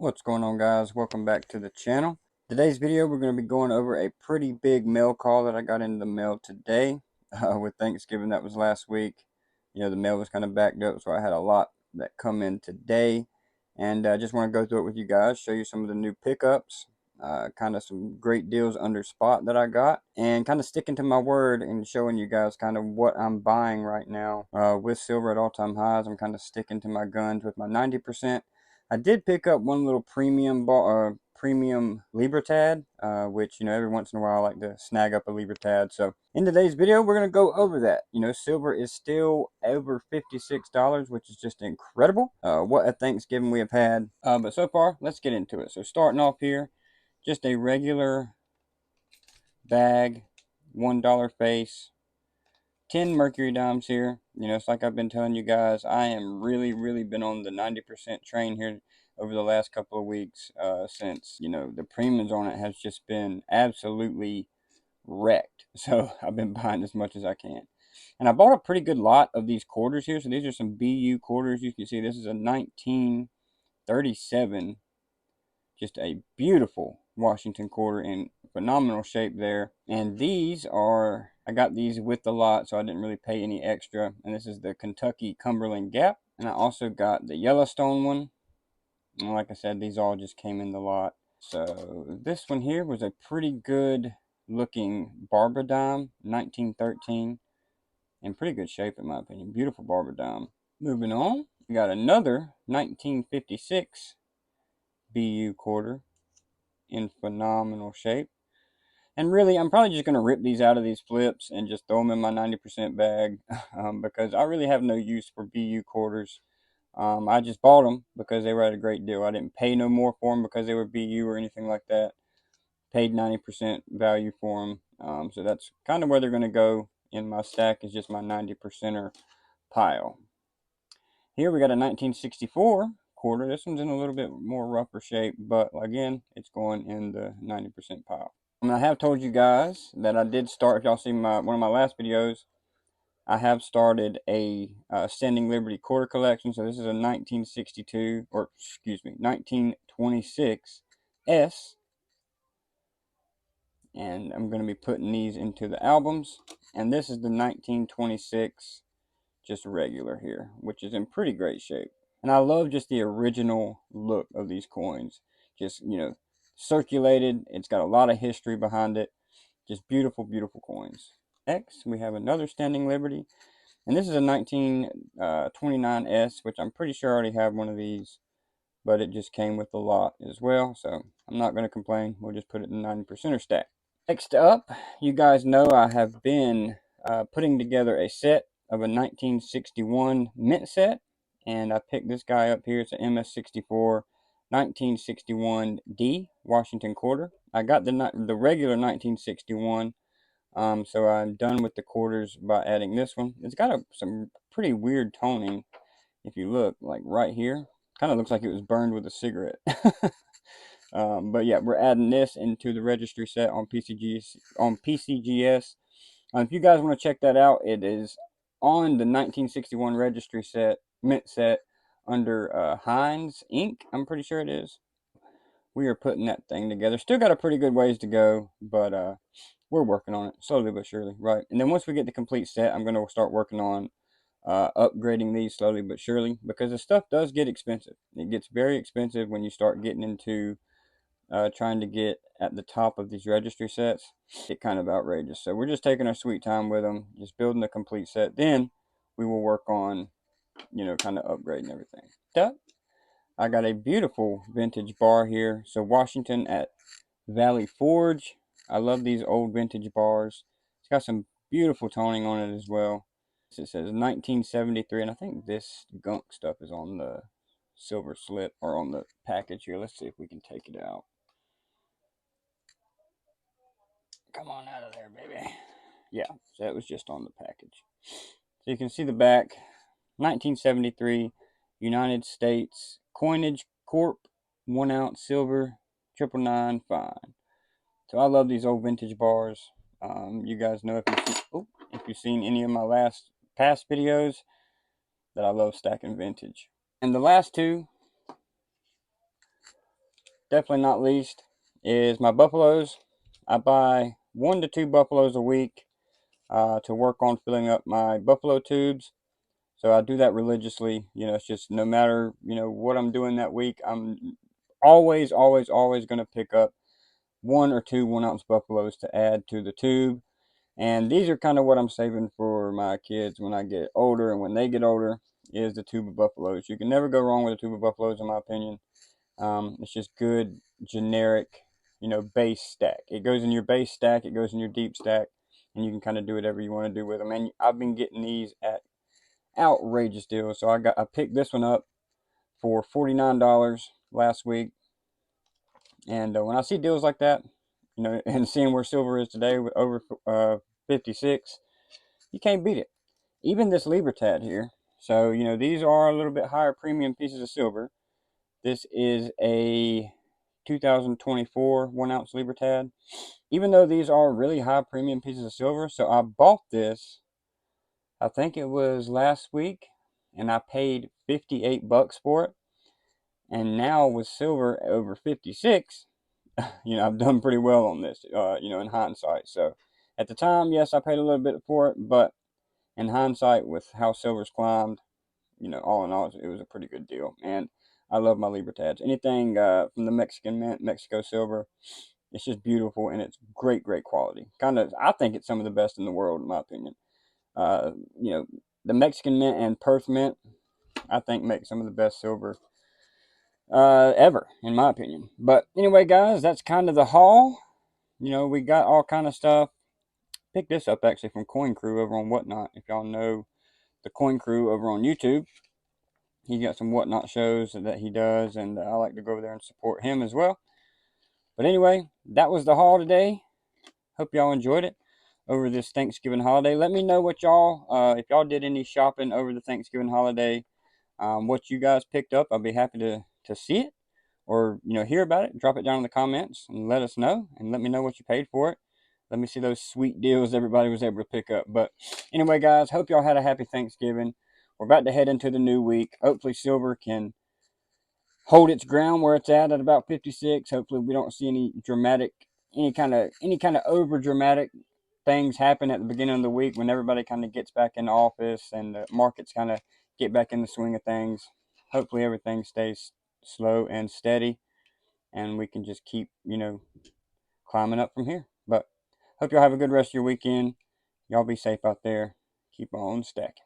What's going on, guys? Welcome back to the channel. Today's video we're going to be going over a pretty big mail call that I got in the mail today. With Thanksgiving, that was last week. The mail was kind of backed up, so I had a lot that come in today, and I just want to go through it with you guys, show you some of the new pickups, kind of some great deals under spot that I got, and kind of sticking to my word and showing you guys kind of what I'm buying right now. With silver at all-time highs, I'm kind of sticking to my guns with my 90%. I did pick up one little premium Libertad, which, every once in a while I like to snag up a Libertad. So in today's video, we're going to go over that. Silver is still over $56, which is just incredible. What a Thanksgiving we have had. But so far, let's get into it. So starting off here, just a regular bag, $1 face. 10 mercury dimes here. It's like I've been telling you guys, I am really been on the 90% train here over the last couple of weeks, since the premiums on it has just been absolutely wrecked. So I've been buying as much as I can, and I bought a pretty good lot of these quarters here. So these are some BU quarters. You can see this is a 1937, just a beautiful Washington quarter in phenomenal shape there. And these are, I got these with the lot, so I didn't really pay any extra. And this is the Kentucky Cumberland Gap. And I also got the Yellowstone one. And like I said, these all just came in the lot. So this one here was a pretty good looking Barbara dime, 1913. In pretty good shape in my opinion. Beautiful Barbara dime. Moving on, we got another 1956 BU quarter in phenomenal shape. And really, I'm probably just going to rip these out of these flips and just throw them in my 90% bag, because I really have no use for BU quarters. I just bought them because they were at a great deal. I didn't pay no more for them because they were BU or anything like that. Paid 90% value for them. So that's kind of where they're going to go in my stack, is just my 90%er pile. Here we got a 1964 quarter. This one's in a little bit more rougher shape, but again, it's going in the 90% pile. And I have told you guys that I did start, if y'all see one of my last videos, I have started a Standing Liberty quarter collection. So this is a 1962, or excuse me, 1926 S. And I'm going to be putting these into the albums. And this is the 1926 just regular here, which is in pretty great shape. And I love just the original look of these coins. Just, circulated. It's got a lot of history behind it. Just beautiful coins. Next, we have another Standing Liberty. And this is a 1929 S, which I'm pretty sure I already have one of these. But it just came with the lot as well. So I'm not going to complain. We'll just put it in the 90%er stack. Next up, you guys know I have been putting together a set of a 1961 mint set, and I picked this guy up here. It's an MS64 1961D Washington quarter. I got the regular 1961, so I'm done with the quarters by adding this one. It's got some pretty weird toning. If you look, like right here, kind of looks like it was burned with a cigarette. But yeah, we're adding this into the registry set on PCGS. If you guys want to check that out, it is on the 1961 registry set, mint set, under Heinz Inc. I'm pretty sure it is. We are putting that thing together. Still got a pretty good ways to go, but we're working on it slowly but surely, right? And then once we get the complete set, I'm going to start working on upgrading these slowly but surely, because the stuff does get expensive. It gets very expensive when you start getting into trying to get at the top of these registry sets. Get kind of outrageous. So we're just taking our sweet time with them, just building the complete set. Then we will work on, kind of upgrading everything. I got a beautiful vintage bar here. So Washington at Valley Forge. I love these old vintage bars. It's got some beautiful toning on it as well. It says 1973, and I think this gunk stuff is on the silver slip, or on the package here. Let's see if we can take it out. Come on out of there, baby. Yeah, so it was just on the package. So you can see the back. 1973 United States Coinage Corp. 1 ounce silver, 999 fine. So I love these old vintage bars. You guys know, if you've seen any of my past videos, that I love stacking vintage. And the last two definitely not least, is my buffaloes. I buy 1 to 2 buffaloes a week to work on filling up my buffalo tubes. So I do that religiously. It's just no matter, what I'm doing that week, I'm always going to pick up 1 or 2 1-ounce buffaloes to add to the tube. And these are kind of what I'm saving for my kids when I get older, and when they get older, is the tube of buffaloes. You can never go wrong with a tube of buffaloes, in my opinion. It's just good, generic, base stack. It goes in your base stack, it goes in your deep stack, and you can kind of do whatever you want to do with them. And I've been getting these at outrageous deals. So I picked this one up for $49 last week. And when I see deals like that, and seeing where silver is today with over 56, you can't beat it. Even this Libertad here. So, these are a little bit higher premium pieces of silver. This is a 2024 1-ounce Libertad. Even though these are really high premium pieces of silver, so I bought this, I think it was last week, and I paid $58 for it. And now with silver over 56, I've done pretty well on this, in hindsight. So at the time, yes, I paid a little bit for it, but in hindsight, with how silver's climbed, all in all, it was a pretty good deal. And I love my Libertads. Anything from the Mexican Mint, Mexico Silver, it's just beautiful, and it's great, great quality. I think it's some of the best in the world, in my opinion. Uh, you know, the Mexican Mint and Perth Mint, I think, make some of the best silver ever, in my opinion. But anyway, guys, that's kind of the haul. We got all kind of stuff. Picked this up actually from Coin Crew over on Whatnot. If y'all know the Coin Crew over on YouTube, he's got some Whatnot shows that he does, and I like to go over there and support him as well. But anyway, that was the haul today. Hope y'all enjoyed it over this Thanksgiving holiday. Let me know what y'all, if y'all did any shopping over the Thanksgiving holiday, what you guys picked up. I'll be happy to see it, or hear about it. Drop it down in the comments and let us know, and let me know what you paid for it. Let me see those sweet deals everybody was able to pick up. But anyway, guys, hope y'all had a happy Thanksgiving. We're about to head into the new week. Hopefully silver can hold its ground where it's at about 56. Hopefully we don't see any kind of over dramatic things happen at the beginning of the week when everybody kind of gets back in office and the markets kind of get back in the swing of things. Hopefully everything stays slow and steady, and we can just keep climbing up from here. But hope y'all have a good rest of your weekend. Y'all be safe out there. Keep on stacking.